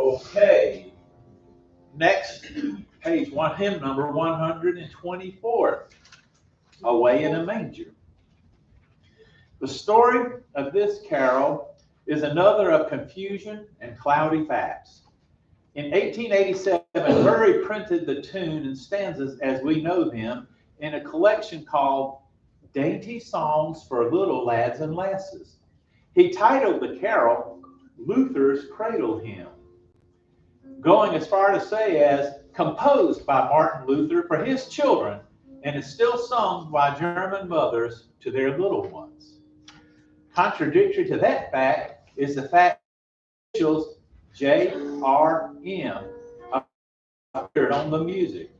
Okay. Next, hymn number 124, Away in a Manger. The story of this carol is another of confusion and cloudy facts. In 1887, Murray printed the tune and stanzas as we know them in a collection called Dainty Songs for Little Lads and Lasses. He titled the carol Luther's Cradle Hymn, going as far to say as composed by Martin Luther for his children and is still sung by German mothers to their little ones. Contradictory to that fact is the fact that officials J.R.M. appeared on the music.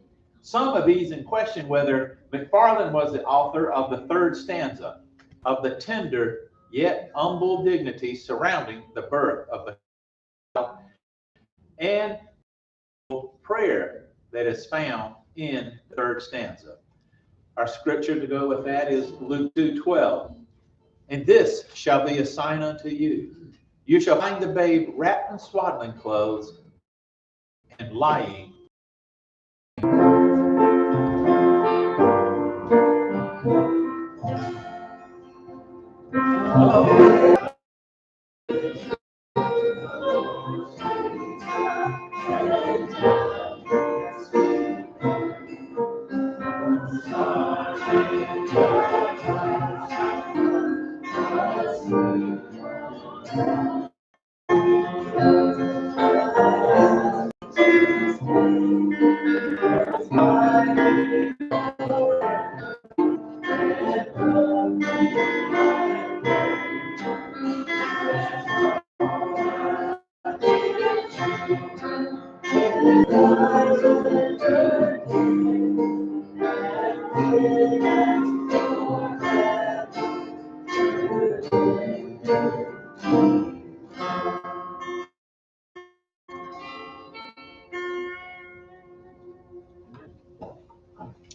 Some of these in question whether McFarland was the author of the third stanza of the tender yet humble dignity surrounding the birth of the child and prayer that is found in the third stanza. Our scripture to go with that is Luke 2:12. And this shall be a sign unto you. You shall find the babe wrapped in swaddling clothes and lying.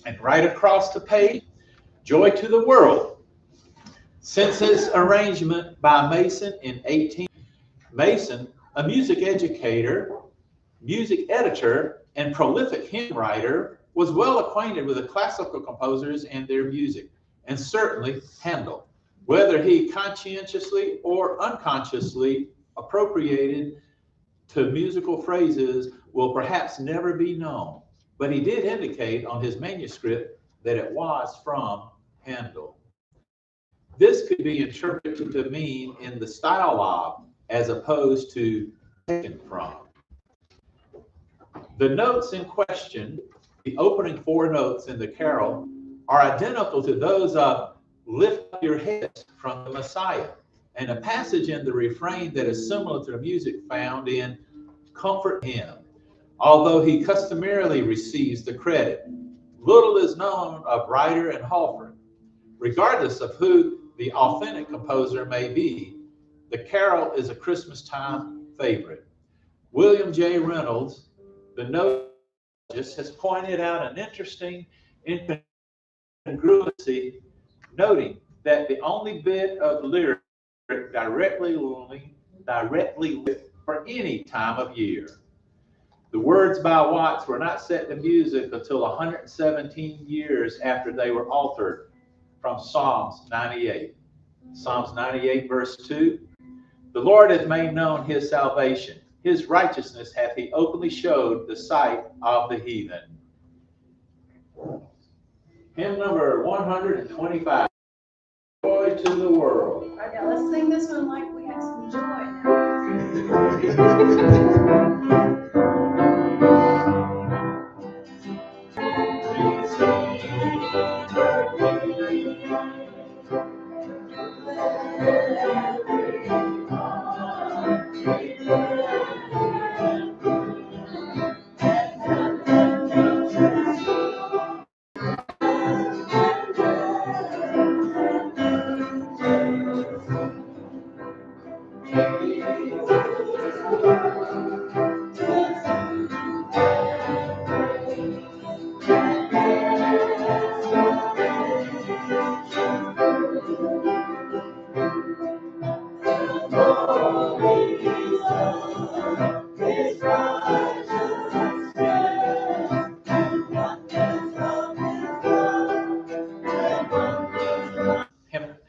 And right across the page, Joy to the World. Since its arrangement by Mason in 18... Mason, a music educator, music editor, and prolific hymn writer, was well acquainted with the classical composers and their music, and certainly Handel. Whether he conscientiously or unconsciously appropriated to musical phrases will perhaps never be known, but he did indicate on his manuscript that it was from Handel. This could be interpreted to mean in the style of, as opposed to taken from. The notes in question, the opening four notes in the carol, are identical to those of Lift Up Your Heads from the Messiah, and a passage in the refrain that is similar to the music found in Comfort Him, although he customarily receives the credit. Little is known of Ryder and Halford. Regardless of who the authentic composer may be, the carol is a Christmas time favorite. William J. Reynolds, the notelogist, has pointed out an interesting incongruency, noting that the only bit of lyric directly for any time of year. The words by Watts were not set to music until 117 years after they were altered from Psalms 98. Psalms 98 verse 2, the Lord hath made known his salvation. His righteousness hath he openly showed the sight of the heathen. Hymn number 125, Joy to the World. All right, now let's sing this one like we have some joy now.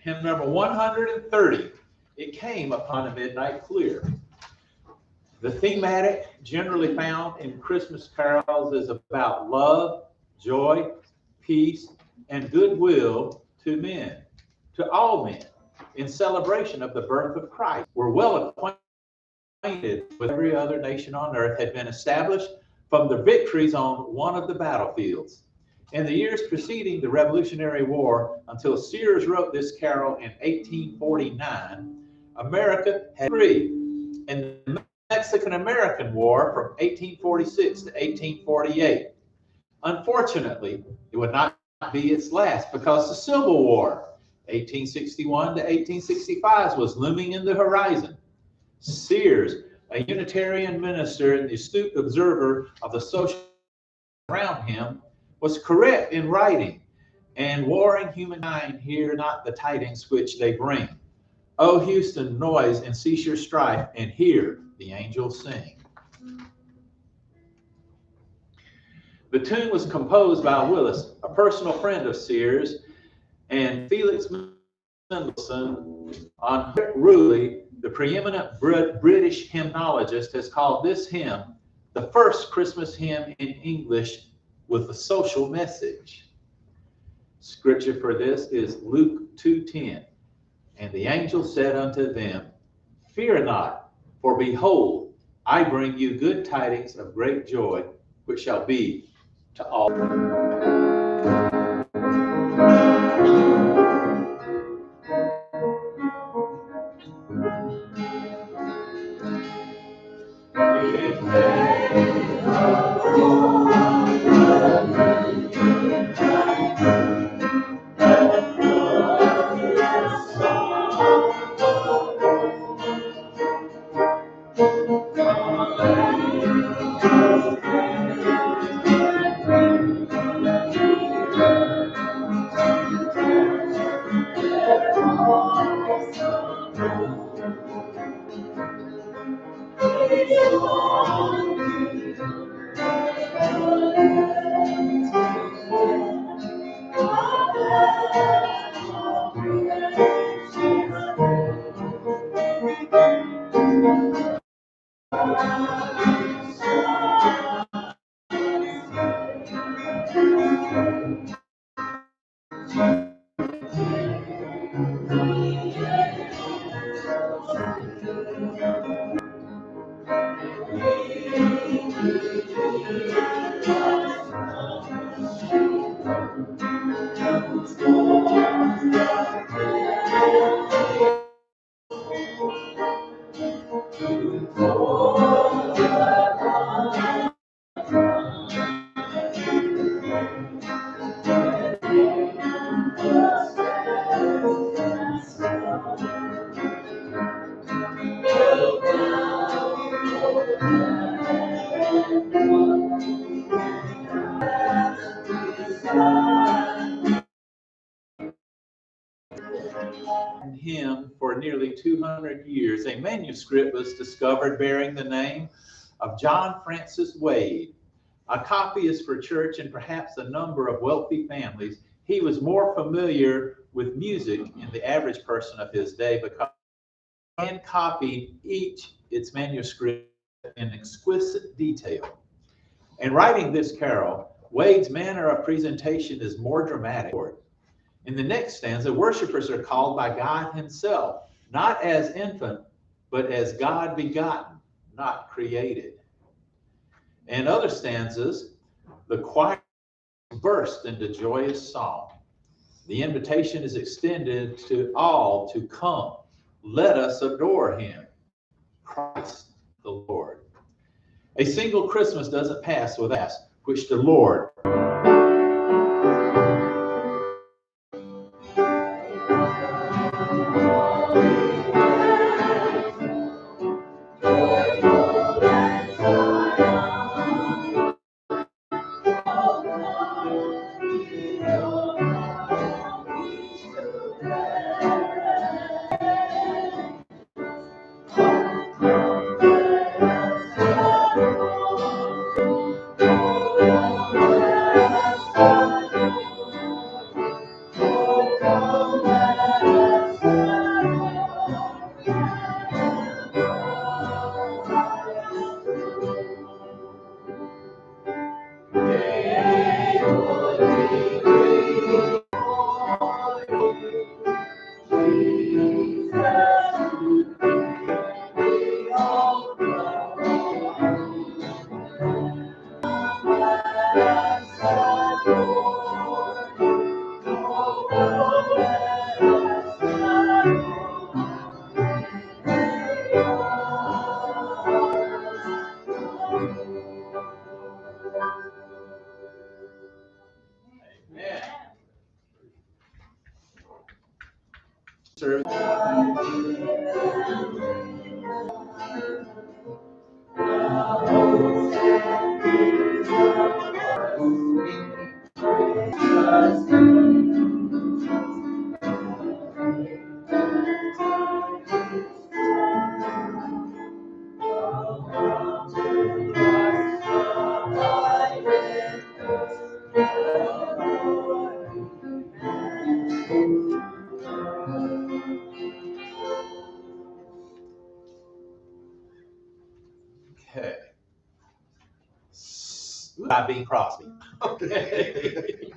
Hymn number 130, It Came Upon a Midnight Clear. The thematic generally found in Christmas carols is about love, joy, peace, and goodwill to men, to all men, in celebration of the birth of Christ. We're well acquainted with every other nation on earth had been established from the victories on one of the battlefields. In the years preceding the Revolutionary War, until Sears wrote this carol in 1849, America had three. In the Mexican-American War from 1846 to 1848, unfortunately, it would not be its last because the Civil War, 1861 to 1865, was looming in the horizon. Sears, a Unitarian minister and the astute observer of the social around him, was correct in writing, and warring humankind hear not the tidings which they bring. O Houston, noise and cease your strife, and hear the angels sing. The tune was composed by Willis, a personal friend of Sears, and Felix Mendelssohn. Unruly, the preeminent British hymnologist, has called this hymn the first Christmas hymn in English with a social message. Scripture for this is Luke 2:10. And the angel said unto them, Fear not, for behold, I bring you good tidings of great joy, which shall be to all. Him for nearly 200 years, a manuscript was discovered bearing the name of John Francis Wade. A copy is for church and perhaps a number of wealthy families. He was more familiar with music than the average person of his day because he hand copied each its manuscript in exquisite detail. In writing this carol, Wade's manner of presentation is more dramatic. In the next stanza, worshipers are called by God himself, not as infant, but as God begotten, not created. In other stanzas, the choir burst into joyous song. The invitation is extended to all to come. Let us adore him, Christ the Lord. A single Christmas doesn't pass without which the Lord serve. Okay. By Bing Crosby. Okay.